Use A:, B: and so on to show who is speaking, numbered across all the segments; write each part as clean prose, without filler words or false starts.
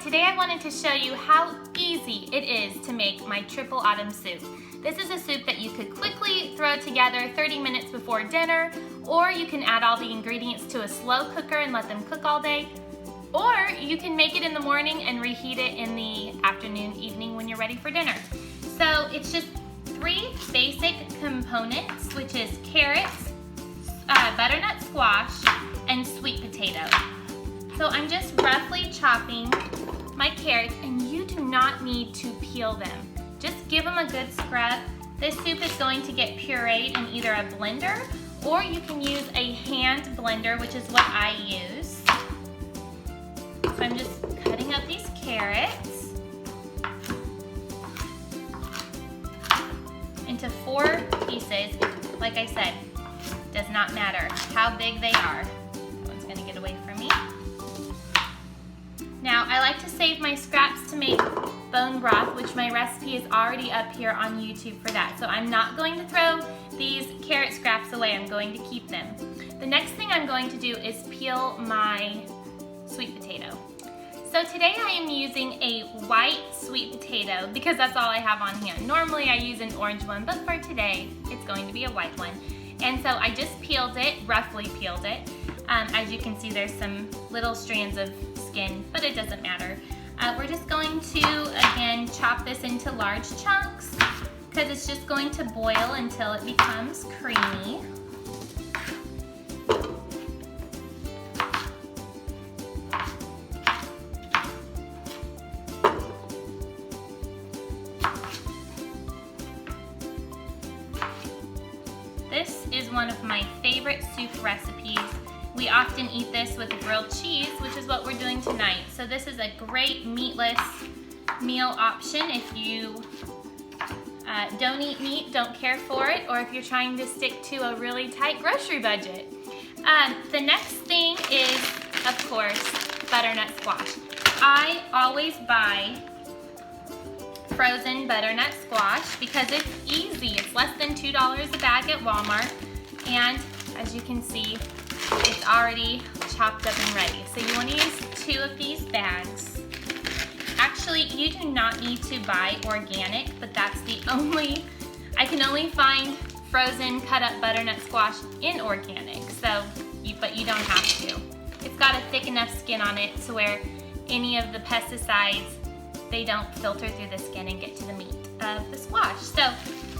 A: Today I wanted to show you how easy it is to make my triple autumn soup. This is a soup that you could quickly throw together 30 minutes before dinner, or you can add all the ingredients to a slow cooker and let them cook all day, or you can make it in the morning and reheat it in the afternoon, evening when you're ready for dinner. So it's just three basic components, which is carrots, butternut squash, and sweet potato. So I'm just roughly chopping my carrots, and you do not need to peel them. Just give them a good scrub. This soup is going to get pureed in either a blender, or you can use a hand blender, which is what I use. So I'm just cutting up these carrots into 4 pieces. Like I said, does not matter how big they are. That one's gonna get away from me. Now, I like to save my scraps to make bone broth, which my recipe is already up here on YouTube for that. So I'm not going to throw these carrot scraps away, I'm going to keep them. The next thing I'm going to do is peel my sweet potato. So today I am using a white sweet potato because that's all I have on hand. Normally I use an orange one, but for today it's going to be a white one. And so I just peeled it, roughly peeled it. As you can see, there's some little strands of skin, but it doesn't matter. We're just going to, again, chop this into large chunks because it's just going to boil until it becomes creamy. This is one of my favorite soup recipes. We often eat this with grilled cheese, which is what we're doing tonight. So this is a great meatless meal option if you don't eat meat, don't care for it, or if you're trying to stick to a really tight grocery budget. The next thing is, of course, butternut squash. I always buy frozen butternut squash because it's easy. It's less than $2 a bag at Walmart, and as you can see, it's already chopped up and ready. So you want to use 2 of these bags. Actually, you do not need to buy organic, but that's the only, I can only find frozen cut up butternut squash in organic, so but you don't have to. It's got a thick enough skin on it to where any of the pesticides, they don't filter through the skin and get to the meat of the squash. So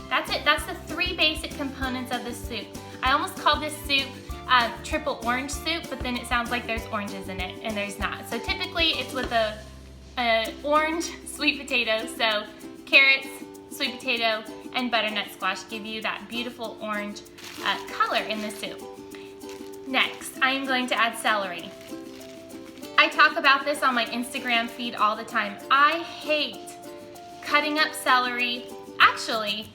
A: that's it. That's the 3 basic components of the soup. I almost called this soup triple orange soup, but then it sounds like there's oranges in it, and there's not. So typically it's with a orange sweet potato, so carrots, sweet potato, and butternut squash give you that beautiful orange color in the soup. Next, I am going to add celery. I talk about this on my Instagram feed all the time. I hate cutting up celery. Actually,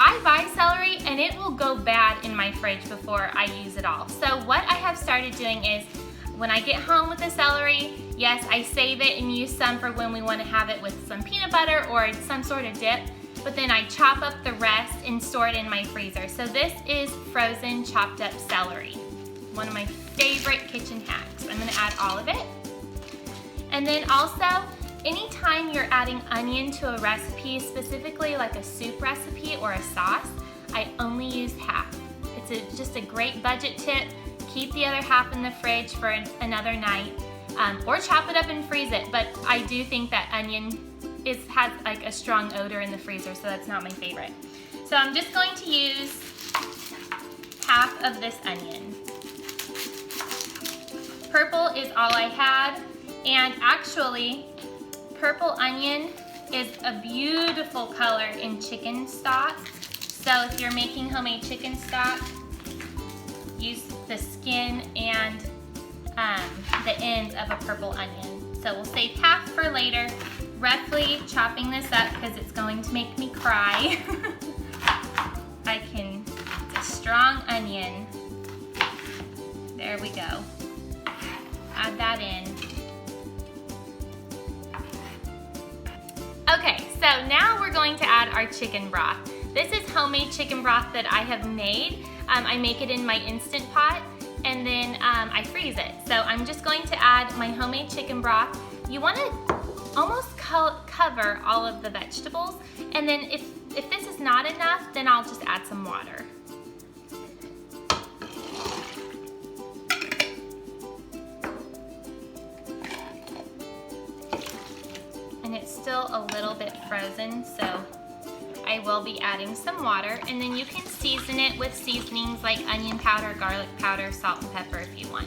A: I buy celery and it will go bad in my fridge before I use it all. So what I have started doing is when I get home with the celery, yes, I save it and use some for when we want to have it with some peanut butter or some sort of dip, but then I chop up the rest and store it in my freezer. So this is frozen chopped up celery. One of my favorite kitchen hacks. I'm gonna add all of it. And then also, anytime you're adding onion to a recipe, specifically like a soup recipe or a sauce, I only use half. It's just a great budget tip. Keep the other half in the fridge for another night, or chop it up and freeze it. But I do think that onion has like a strong odor in the freezer, so that's not my favorite. So I'm just going to use half of this onion. Purple is all I had, and actually, purple onion is a beautiful color in chicken stock. So if you're making homemade chicken stock, use the skin and the ends of a purple onion. So we'll save half for later, roughly chopping this up because it's going to make me cry. It's a strong onion. There we go. Add that in. Okay, so now we're going to add our chicken broth. This is homemade chicken broth that I have made. I make it in my Instant Pot, and then I freeze it. So I'm just going to add my homemade chicken broth. You want to almost cover all of the vegetables. And then if this is not enough, then I'll just add some water. And it's still a little bit frozen, so I will be adding some water, and then you can season it with seasonings like onion powder, garlic powder, salt and pepper if you want.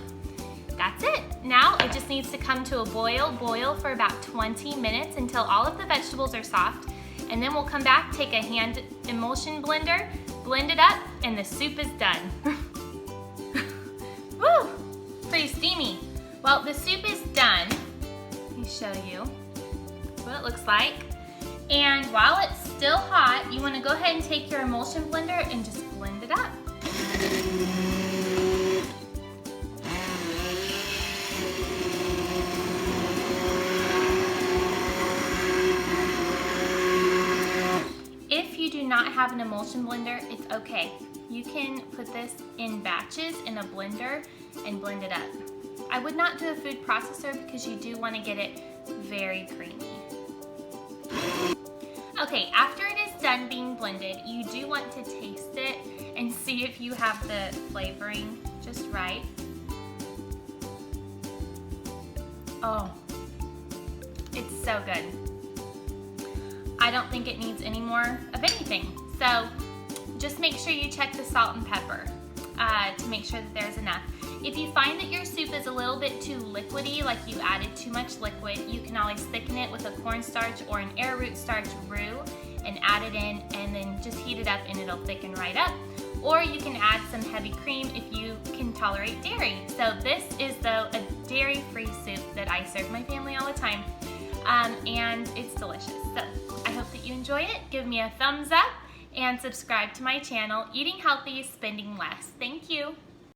A: That's it. Now it just needs to come to a boil for about 20 minutes until all of the vegetables are soft, and then we'll come back, take a hand emulsion blender, blend it up, and the soup is done. Woo! Pretty steamy. Well, the soup is done. Let me show you what it looks like. And while it's still hot, you want to go ahead and take your emulsion blender and just blend it up. If you do not have an emulsion blender, it's okay. You can put this in batches in a blender and blend it up. I would not do a food processor because you do want to get it very creamy. Okay, after it is done being blended, you do want to taste it and see if you have the flavoring just right. Oh, it's so good. I don't think it needs any more of anything. So just make sure you check the salt and pepper to make sure that there's enough. If you find that your soup is a little bit too liquidy, like you added too much liquid, you can always thicken it with a cornstarch or an arrowroot starch roux and add it in, and then just heat it up and it'll thicken right up. Or you can add some heavy cream if you can tolerate dairy. So this is though a dairy-free soup that I serve my family all the time, and it's delicious. So I hope that you enjoy it. Give me a thumbs up and subscribe to my channel, Eating Healthy, Spending Less. Thank you.